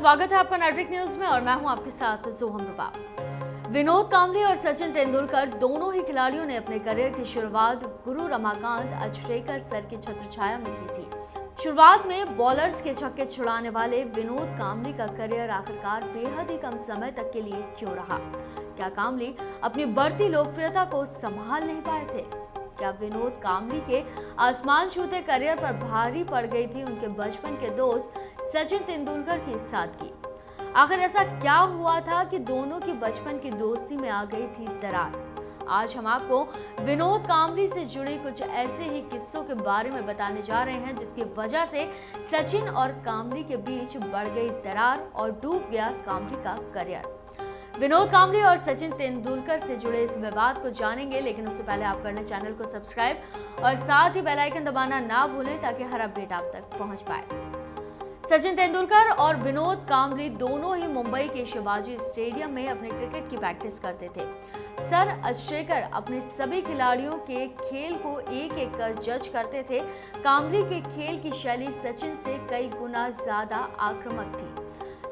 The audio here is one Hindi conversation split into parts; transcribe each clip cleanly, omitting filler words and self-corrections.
स्वागत है आपका नेटफ्लिक्स न्यूज में और मैं हूं आपके साथ जोहम रुबा। विनोद कांबली और सचिन तेंदुलकर दोनों ही खिलाड़ियों ने अपने करियर की शुरुआत गुरु रमाकांत अचरेकर सर की छत्रछाया में की थी। शुरुआत में बॉलर्स के छक्के छुड़ाने वाले विनोद कांबली का करियर आखिरकार बेहद ही कम समय तक के लिए क्यों रहा? क्या कांबली अपनी बढ़ती लोकप्रियता को संभाल नहीं पाए थे? क्या विनोद कांबली के आसमान छूते करियर पर भारी पड़ गई थी उनके बचपन के दोस्त सचिन तेंदुलकर की सादगी? आखिर ऐसा क्या हुआ था कि दोनों की बचपन की दोस्ती में आ गई थी दरार? आज हम आपको विनोद कांबली से जुड़े कुछ ऐसे ही किस्सों के बारे में बताने जा रहे हैं जिसकी वजह से सचिन और कांबली के बीच बढ़ गई दरार और डूब गया कांबली का करियर। विनोद कांबली और सचिन तेंदुलकर से जुड़े इस विवाद को जानेंगे, लेकिन उससे पहले आप कर लें चैनल को सब्सक्राइब और साथ ही बेल आइकन दबाना ना भूलें ताकि हर अपडेट आप तक पहुंच पाए। सचिन तेंदुलकर और विनोद कांबली दोनों ही मुंबई के शिवाजी स्टेडियम में अपने क्रिकेट की प्रैक्टिस करते थे। सर अचरेकर अपने सभी खिलाड़ियों के खेल को एक एक कर जज करते थे। कांबली के खेल की शैली सचिन से कई गुना ज्यादा आक्रामक थी,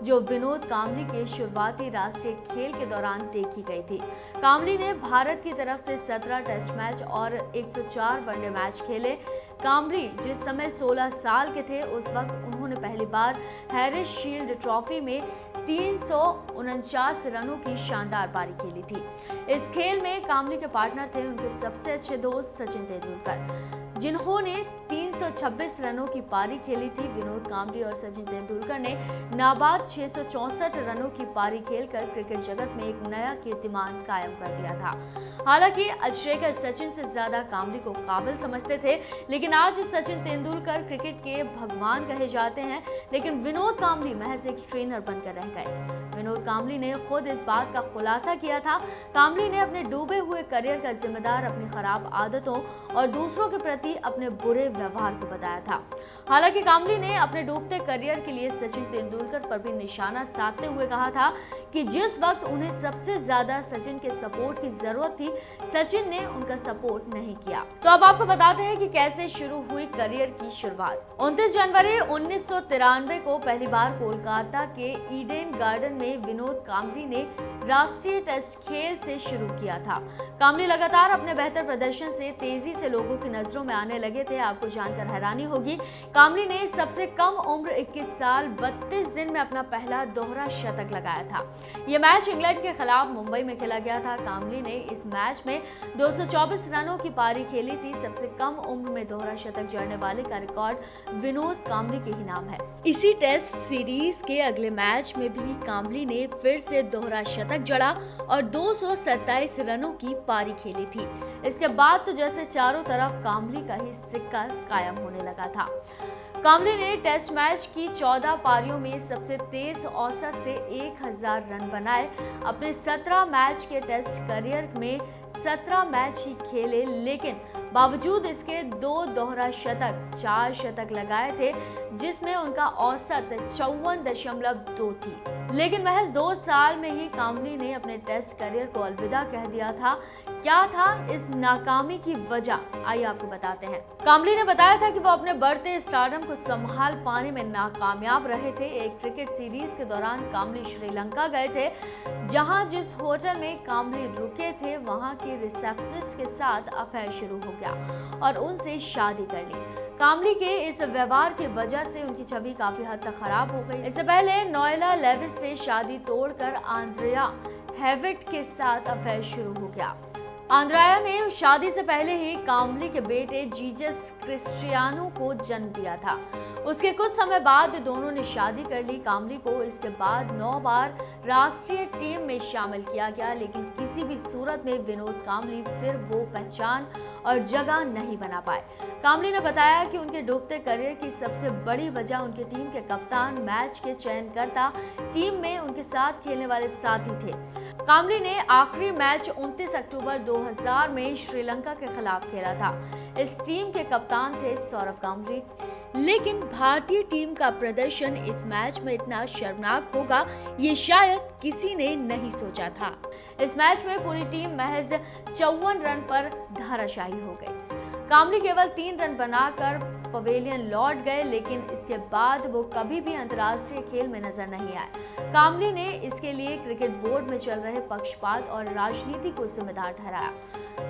जो विनोद कांबली के शुरुआती राष्ट्रीय खेल के दौरान देखी गई थी। कांबली ने भारत की तरफ से 17 टेस्ट मैच और 104 वनडे मैच खेले। कांबली जिस समय 16 साल के थे उस वक्त उन्होंने पहली बार हैरिस शील्ड ट्रॉफी में 349 रनों की शानदार पारी खेली थी। इस खेल में कांबली के पार्टनर थे उनके सबसे अच्छे दोस्त सचिन तेंदुलकर, जिन्होंने 326 रनों की पारी खेली थी। विनोद कांबली और सचिन तेंदुलकर ने नाबाद 664 रनों की पारी खेलकर क्रिकेट जगत में एक नया कीर्तिमान कायम कर दिया था। हालांकि अचरेकर सचिन से ज्यादा कांबली को काबिल समझते थे, लेकिन आज सचिन तेंदुलकर क्रिकेट के भगवान कहे जाते हैं, लेकिन विनोद कांबली महज एक ट्रेनर बनकर रह गए। विनोद कांबली ने खुद इस बात का खुलासा किया था। कांबली ने अपने डूबे हुए करियर का जिम्मेदार अपनी खराब आदतों और दूसरों के प्रति अपने बुरे व्यवहार को बताया था। हालांकि कांबली ने अपने डूबते करियर के लिए सचिन तेंदुलकर पर भी निशाना साधते हुए कहा था कि जिस वक्त उन्हें सबसे ज्यादा सचिन के सपोर्ट की जरूरत थी, सचिन ने उनका सपोर्ट नहीं किया। तो अब आपको बताते हैं कि कैसे शुरू हुई करियर की शुरुआत। 29 जनवरी 1993 को पहली बार कोलकाता के ईडन गार्डन में विनोद कांबली ने राष्ट्रीय टेस्ट खेल से शुरू किया था। कांबली लगातार अपने बेहतर प्रदर्शन से तेजी से लोगों की नजरों में आने लगे थे। आपको जानकर हैरानी होगी, कांबली ने सबसे कम उम्र 21 साल 32 दिन में अपना पहला दोहरा शतक लगाया था। यह मैच इंग्लैंड के खिलाफ मुंबई में खेला गया था। कांबली ने इस मैच में 224 रनों की पारी खेली थी। सबसे कम उम्र में दोहरा शतक जड़ने वाले का रिकॉर्ड विनोद कांबली के ही नाम है। इसी टेस्ट सीरीज के अगले मैच में भी कांबली ने फिर से दोहरा शतक जड़ा और 227 रनों की पारी खेली थी। इसके बाद तो जैसे चारों तरफ कांबली का ही सिक्का कायम होने लगा था। कांबली ने टेस्ट मैच की 14 पारियों में सबसे तेज औसत से 1000 रन बनाए। अपने 17 मैच के टेस्ट करियर में 17 मैच ही खेले, लेकिन बावजूद इसके 2 दोहरा शतक 4 शतक लगाए थे, जिसमें उनका औसत 54.2 थी। लेकिन महज 2 साल में ही कांबली ने अपने टेस्ट करियर को अलविदा कह दिया था। क्या था इस नाकामी की वजह? आइए आपको बताते हैं। कांबली ने बताया था कि वो अपने बढ़ते स्टारडम को संभाल पाने में नाकामयाब रहे थे। एक क्रिकेट सीरीज के दौरान कांबली श्रीलंका गए थे, जहां जिस होटल में कांबली रुके थे वहां की रिसेप्शनिस्ट के साथ अफेयर शुरू हो गया और उनसे शादी कर ली। कांबली के इस व्यवहार की वजह से उनकी छवि काफी हद तक खराब हो गई। इससे पहले नोएला लेविस से शादी तोड़कर आंद्रिया हेविट के साथ अफेयर शुरू हो गया। आंद्राया ने शादी से पहले ही कांबली के बेटे जीजस क्रिस्टियानो को जन्म दिया था। उसके कुछ समय बाद दोनों ने शादी कर ली। कांबली को इसके बाद 9 बार राष्ट्रीय टीम में शामिल किया गया, लेकिन किसी भी सूरत में विनोद कांबली फिर वो पहचान और जगह नहीं बना पाए। कांबली ने बताया कि उनके डूबते करियर की सबसे बड़ी वजह उनके टीम के कप्तान, मैच के चयनकर्ता, टीम में उनके साथ खेलने वाले साथी थे। कांबली ने आखिरी मैच 29 अक्टूबर 2000 में श्रीलंका के खिलाफ खेला था। इस टीम के कप्तान थे सौरव गांगुली, लेकिन भारतीय टीम का प्रदर्शन इस मैच में इतना शर्मनाक होगा ये शायद किसी ने नहीं सोचा था। इस मैच में पूरी टीम महज 54 रन पर धराशायी हो गई। कांबली केवल 3 रन बनाकर पवेलियन लौट गए, लेकिन इसके बाद वो कभी भी अंतर्राष्ट्रीय खेल में नजर नहीं आए। कांबली ने इसके लिए क्रिकेट बोर्ड में चल रहे पक्षपात और राजनीति को जिम्मेदार ठहराया।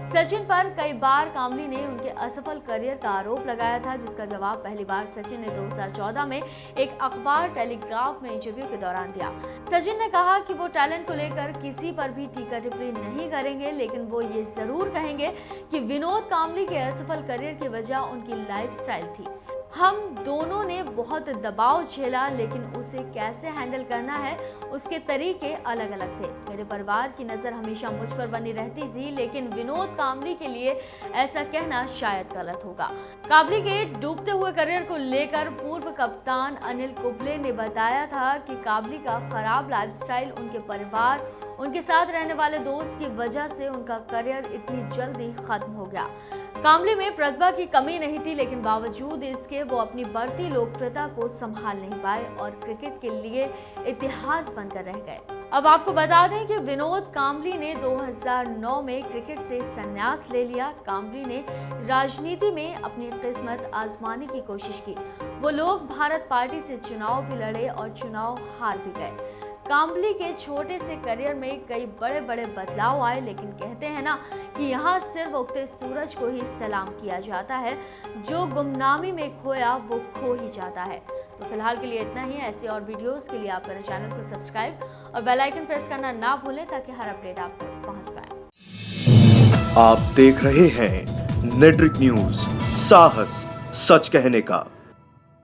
सचिन पर कई बार कांबली ने उनके असफल करियर का आरोप लगाया था, जिसका जवाब पहली बार सचिन ने 2014 में एक अखबार टेलीग्राफ में इंटरव्यू के दौरान दिया। सचिन ने कहा कि वो टैलेंट को लेकर किसी पर भी टीका टिप्पणी नहीं करेंगे, लेकिन वो ये जरूर कहेंगे कि विनोद कांबली के असफल करियर की वजह उनकी लाइफस्टाइल थी। हम दोनों ने बहुत दबाव झेला, लेकिन उसे कैसे हैंडल करना है उसके तरीके अलग अलग थे। मेरे परिवार की नज़र हमेशा मुझ पर बनी रहती थी, लेकिन विनोद कांबली के लिए ऐसा कहना शायद गलत होगा। कांबली के डूबते हुए करियर को लेकर पूर्व कप्तान अनिल कुंबले ने बताया था कि कांबली का खराब लाइफस्टाइल, उनके परिवार, उनके साथ रहने वाले दोस्त की वजह से उनका करियर इतनी जल्दी खत्म हो गया। कांबली में प्रतिभा की कमी नहीं थी, लेकिन बावजूद इसके वो अपनी बढ़ती लोकप्रियता को संभाल नहीं पाए और क्रिकेट के लिए इतिहास बनकर रह गए। अब आपको बता दें कि विनोद कांबली ने 2009 में क्रिकेट से संन्यास ले लिया। कांबली ने राजनीति में अपनी किस्मत आजमाने की कोशिश की। वो लोग भारत पार्टी से चुनाव भी लड़े और चुनाव हार भी गए। कांबली के छोटे से करियर में कई बड़े बड़े बदलाव आए, लेकिन कहते हैं ना कि यहाँ सिर्फ उगते सूरज को ही सलाम किया जाता है। जो गुमनामी में खोया वो खो ही जाता है। तो फिलहाल के लिए इतना ही। ऐसे और वीडियोस के लिए आप मेरे चैनल को सब्सक्राइब और बेल आइकन प्रेस करना ना भूलें, ताकि हर अपडेट आप तक पहुंच पाए। आप देख रहे हैं नेट्रिक न्यूज, साहस सच कहने का।